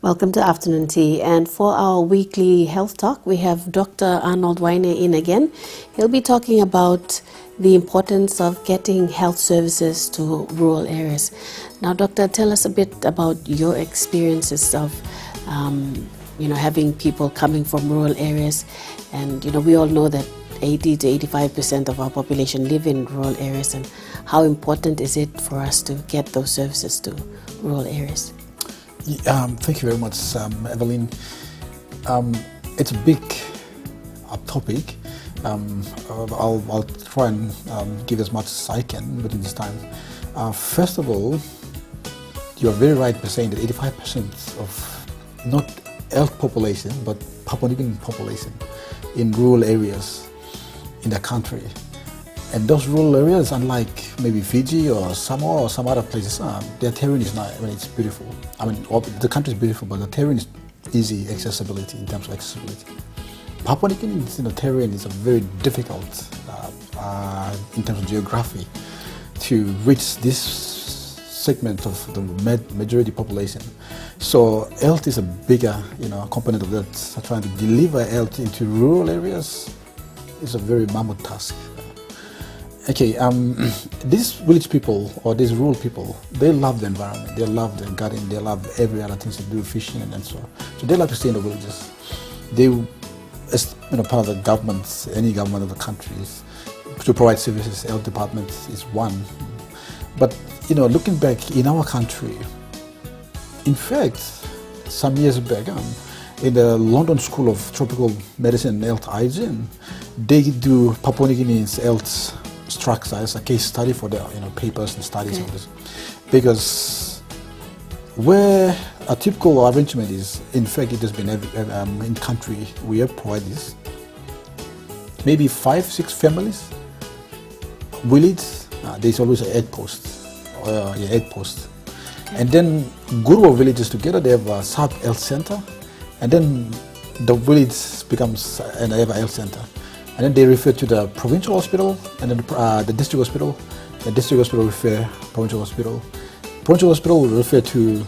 Welcome to Afternoon Tea, and for our weekly health talk we have Dr. Arnold Waine in again. He'll be talking about the importance of getting health services to rural areas. Now, Doctor, tell us a bit about your experiences of having people coming from rural areas, and we all know that 80 to 85% of our population live in rural areas, and how important is it for us to get those services to rural areas? Thank you very much, Evelyn. It's a big topic. I'll try and give as much as I can within this time. First of all, you are very right by saying that 85% of not elk population but Papua New Guinea population in rural areas in the country. And those rural areas, unlike maybe Fiji or Samoa or some other places, their terrain is not, it's beautiful. The country is beautiful, but the terrain is easy accessibility in terms of accessibility. Papua New Guinea's terrain is a very difficult in terms of geography to reach this segment of the majority population. So health is a bigger component of that. So trying to deliver health into rural areas is a very mammoth task. Okay, these village people or these rural people, they love the environment, they love the garden, they love every other thing to do, fishing and so on. So they like to stay in the villages. They, as part of the government, any government of the countries, to provide services, health department is one. But looking back in our country, in fact, some years back, in the London School of Tropical Medicine and Health Hygiene, they do Papua New Guinea's health structure as a case study for their papers and studies on this, because where a typical arrangement is, in fact, it has been in country we have provided this, maybe 5-6 families, village, there's always an head post, and then group of villages together, they have a sub health center, and then the village becomes they have a health center. And then they refer to the provincial hospital, and then the district hospital. The district hospital refer provincial hospital. Provincial hospital will refer to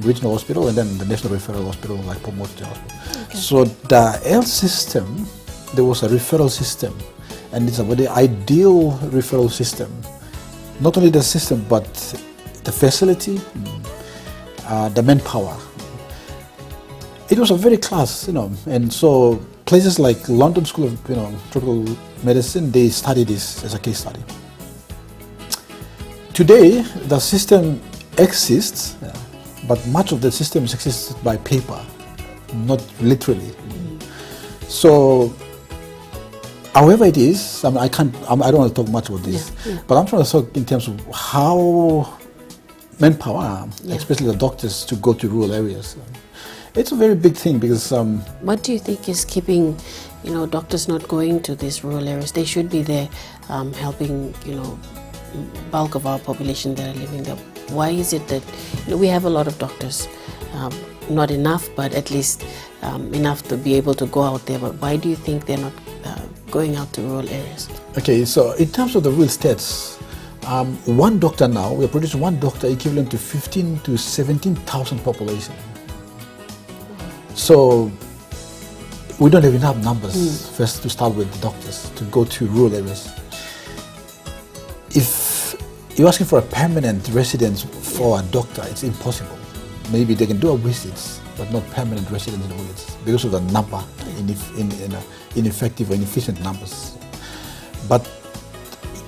regional hospital, and then the national referral hospital, like promoted hospital. Okay. So the health system, there was a referral system, and it's a very ideal referral system. Not only the system, but the facility, the manpower. It was a very class, and so places like London School of Tropical Medicine, they study this as a case study. Today, the system exists, but much of the system is existed by paper, not literally. So, however it is, I don't want to talk much about this, but I'm trying to talk in terms of how manpower, especially the doctors, to go to rural areas. It's a very big thing because... what do you think is keeping, doctors not going to these rural areas? They should be there helping, bulk of our population that are living there. Why is it that we have a lot of doctors? Not enough, but at least enough to be able to go out there. But why do you think they're not going out to rural areas? Okay, so in terms of the real stats, one doctor now, we're producing one doctor equivalent to 15 to 17,000 population. So we don't have enough numbers first to start with the doctors to go to rural areas. If you're asking for a permanent residence for a doctor, it's impossible. Maybe they can do a visits, but not permanent residence in the village because of the number, ineffective or inefficient numbers. But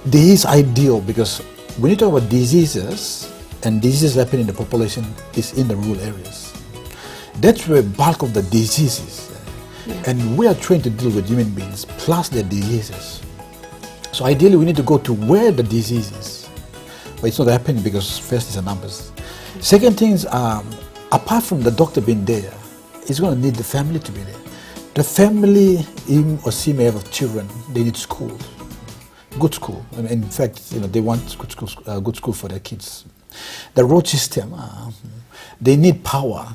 this is ideal because when you talk about diseases, and diseases happening in the population is in the rural areas. That's where bulk of the diseases, and we are trained to deal with human beings plus their diseases. So ideally, we need to go to where the disease is, but it's not happening because first is the numbers. Second thing is, apart from the doctor being there, it's going to need the family to be there. The family, him or she may have children. They need school, good school. In fact, they want good school for their kids. The road system, they need power.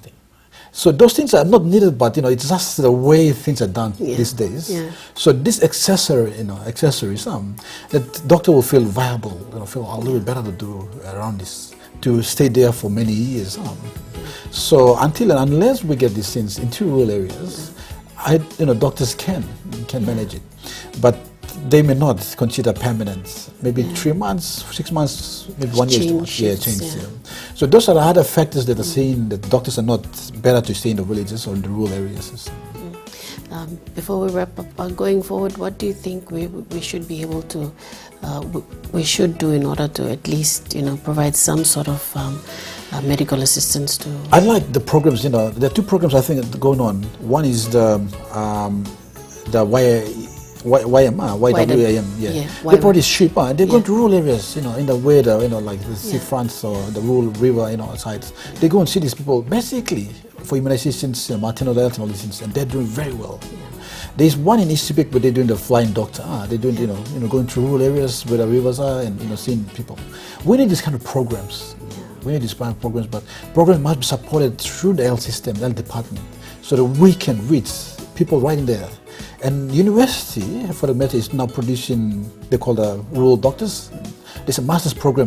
So those things are not needed, but it's just the way things are done these days. So this accessories, that doctor will feel viable, feel a little bit better to do around this. to stay there for many years. So until and unless we get these things into rural areas, doctors can manage it, but they may not consider permanent. Maybe 3 months, 6 months, maybe 1 year. Change. So those are the other factors that are saying that doctors are not better to stay in the villages or in the rural areas. Before we wrap up, going forward, what do you think we should be able to, we should do in order to at least, provide some sort of medical assistance to? I like the programs. There are two programs I think going on. One is the YWAM. They brought this sheep. They go to rural areas, in the weather, like the seafronts or the rural river, sides. They go and see these people basically for immunizations, maternal health and all these things, and they're doing very well. There's one in East Subic where they're doing the flying doctor. They're doing, going to rural areas where the rivers are and seeing people. We need these kind of programs. We need these kind of programs, but programs must be supported through the health system, the health department, so that we can reach people right in there. And university, for the matter, is now producing, they call the rural doctors. There's a master's program,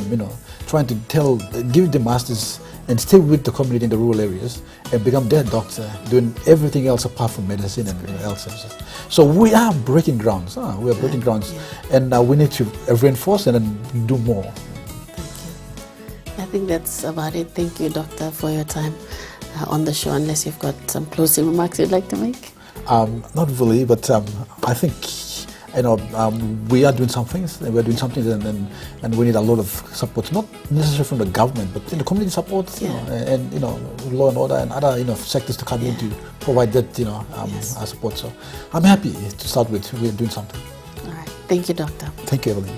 trying to give the masters and stay with the community in the rural areas and become their doctor, doing everything else apart from medicine and health services. So we are breaking grounds. We are breaking grounds, and we need to reinforce and then do more. Thank you. I think that's about it. Thank you, Doctor, for your time on the show, unless you've got some closing remarks you'd like to make. Not really, but I think we are doing some things. And we need a lot of support, not necessarily from the government, but the community support, and law and order and other sectors to come in to provide that support. So I'm happy to start with. We're doing something. All right, thank you, Doctor. Thank you, Evelyn.